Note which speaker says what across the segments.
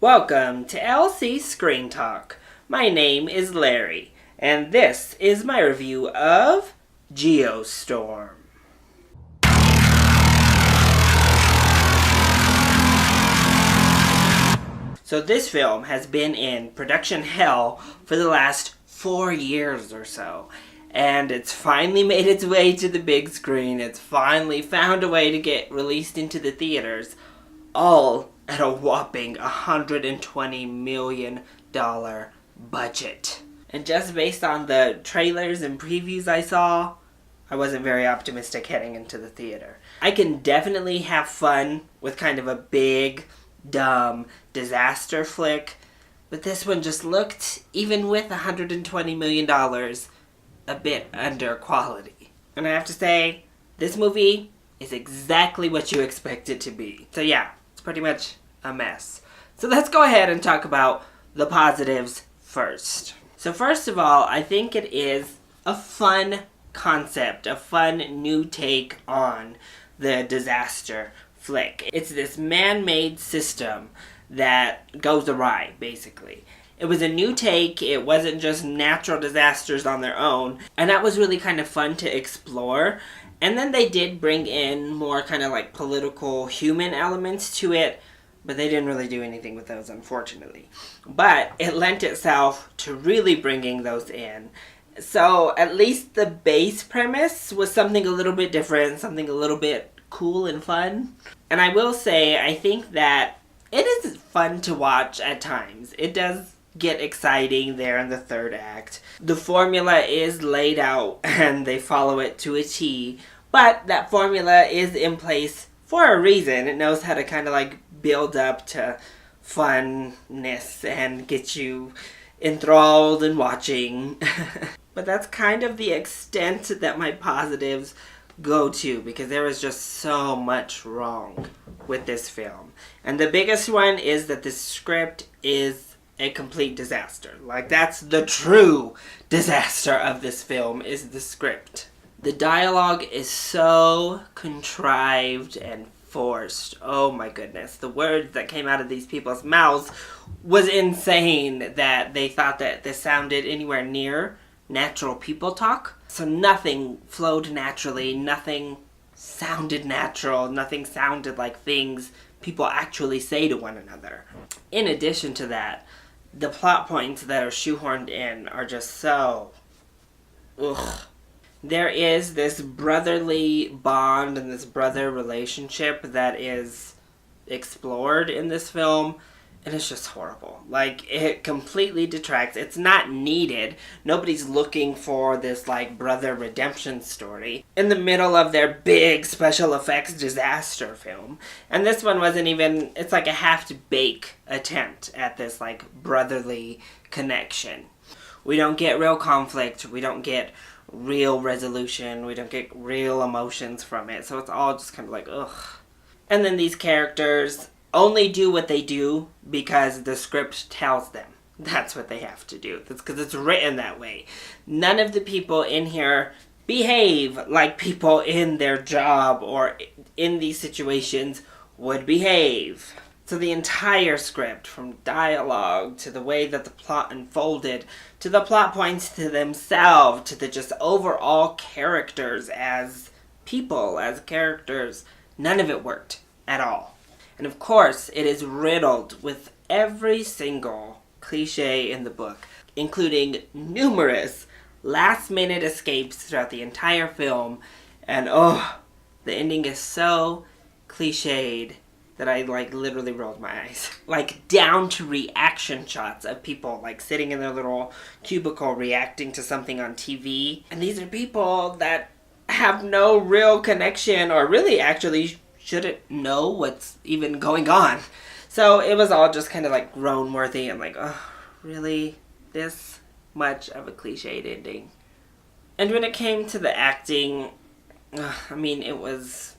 Speaker 1: Welcome to LC Screen Talk. My name is Larry, and this is my review of Geostorm. So this film has been in production hell for the last 4 years or so. And it's finally made its way to the big screen. It's finally found a way to get released into the theaters. All at a whopping $120 million budget. And just based on the trailers and previews I saw, I wasn't very optimistic heading into the theater. I can definitely have fun with kind of a big, dumb disaster flick, but this one just looked, even with $120 million, a bit under quality. And I have to say, this movie is exactly what you expect it to be. So yeah, it's pretty much a mess. So let's go ahead and talk about the positives first. So first of all, I think it is a fun concept, a fun new take on the disaster flick. It's this man-made system that goes awry, basically. It was a new take. It wasn't just natural disasters on their own. And that was really kind of fun to explore. And then they did bring in more kind of like political human elements to it, but they didn't really do anything with those, unfortunately. But it lent itself to really bringing those in. So at least the base premise was something a little bit different, something a little bit cool and fun. And I will say, I think that it is fun to watch at times. It does get exciting there in the third act. The formula is laid out and they follow it to a T, but that formula is in place for a reason. It knows how to kind of like build up to funness and get you enthralled in watching. But that's kind of the extent that my positives go to, because there is just so much wrong with this film. And the biggest one is that the script is a complete disaster. Like, that's the true disaster of this film, is the script. The dialogue is so contrived and forced. Oh my goodness. The words that came out of these people's mouths was insane, that they thought that this sounded anywhere near natural people talk. So nothing flowed naturally, nothing sounded natural, nothing sounded like things people actually say to one another. In addition to that, the plot points that are shoehorned in are just so... ugh. There is this brotherly bond and this brother relationship that is explored in this film, and it's just horrible. Like, it completely detracts. It's not needed. Nobody's looking for this, like, brother redemption story in the middle of their big special effects disaster film. And this one wasn't even... it's like a half-baked attempt at this, like, brotherly connection. We don't get real conflict. We don't get real resolution. We don't get real emotions from it. So it's all just kind of like, ugh. And then these characters only do what they do because the script tells them that's what they have to do. That's because it's written that way. None of the people in here behave like people in their job or in these situations would behave. So the entire script, from dialogue to the way that the plot unfolded, to the plot points to themselves, to the just overall characters as people, as characters, none of it worked at all. And of course, it is riddled with every single cliche in the book, including numerous last-minute escapes throughout the entire film. And oh, the ending is so cliched that I, like, literally rolled my eyes. Like, down to reaction shots of people, like, sitting in their little cubicle reacting to something on TV. And these are people that have no real connection, or really actually shouldn't know what's even going on. So it was all just kind of, like, groan-worthy. I'm like, oh, really? This much of a cliched ending? And when it came to the acting, I mean, it was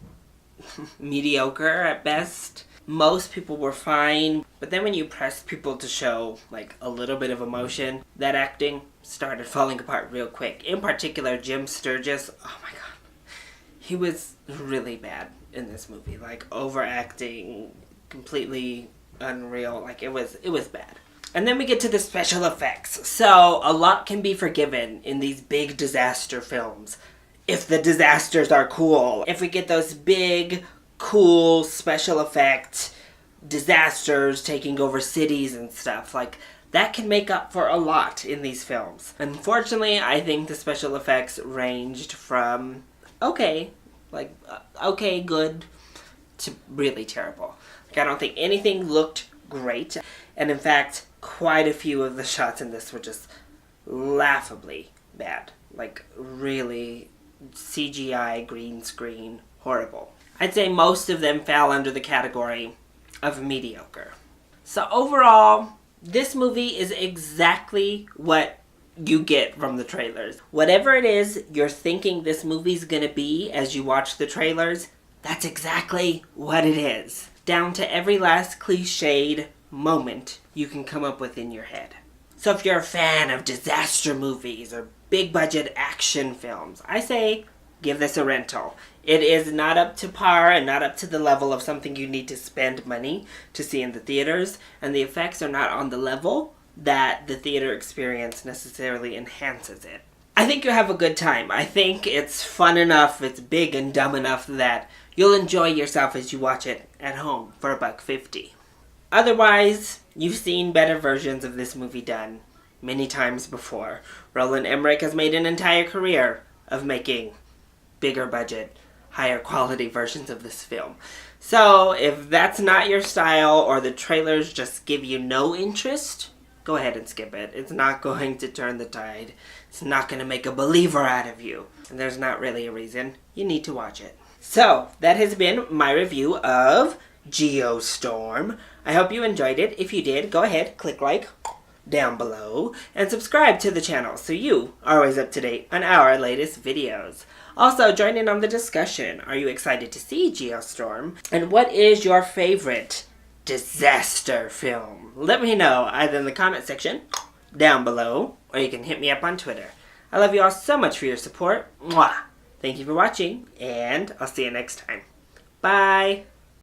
Speaker 1: mediocre at best. Most people were fine, but then when you pressed people to show, like, a little bit of emotion, that acting started falling apart real quick. In particular, Jim Sturgis, oh my god, he was really bad in this movie. Like, overacting, completely unreal. Like, it was bad. And then we get to the special effects. So, a lot can be forgiven in these big disaster films. If the disasters are cool. If we get those big, cool, special effect disasters taking over cities and stuff. Like, that can make up for a lot in these films. Unfortunately, I think the special effects ranged from okay, okay, good, to really terrible. Like, I don't think anything looked great. And in fact, quite a few of the shots in this were just laughably bad. Like, really CGI, green screen, horrible. I'd say most of them fell under the category of mediocre. So overall, this movie is exactly what you get from the trailers. Whatever it is you're thinking this movie's gonna be as you watch the trailers, that's exactly what it is. Down to every last cliched moment you can come up with in your head. So if you're a fan of disaster movies or big budget action films, I say give this a rental. It is not up to par and not up to the level of something you need to spend money to see in the theaters, and the effects are not on the level that the theater experience necessarily enhances it. I think you'll have a good time. I think it's fun enough, it's big and dumb enough that you'll enjoy yourself as you watch it at home for $1.50. Otherwise, you've seen better versions of this movie done many times before. Roland Emmerich has made an entire career of making bigger budget, higher quality versions of this film. So, if that's not your style or the trailers just give you no interest, go ahead and skip it. It's not going to turn the tide. It's not going to make a believer out of you. And there's not really a reason. You need to watch it. So, that has been my review of Geostorm. I hope you enjoyed it. If you did, go ahead, click like down below, and subscribe to the channel so you are always up to date on our latest videos. Also, join in on the discussion. Are you excited to see Geostorm? And what is your favorite disaster film? Let me know either in the comment section down below, or you can hit me up on Twitter. I love you all so much for your support. Mwah! Thank you for watching, and I'll see you next time. Bye!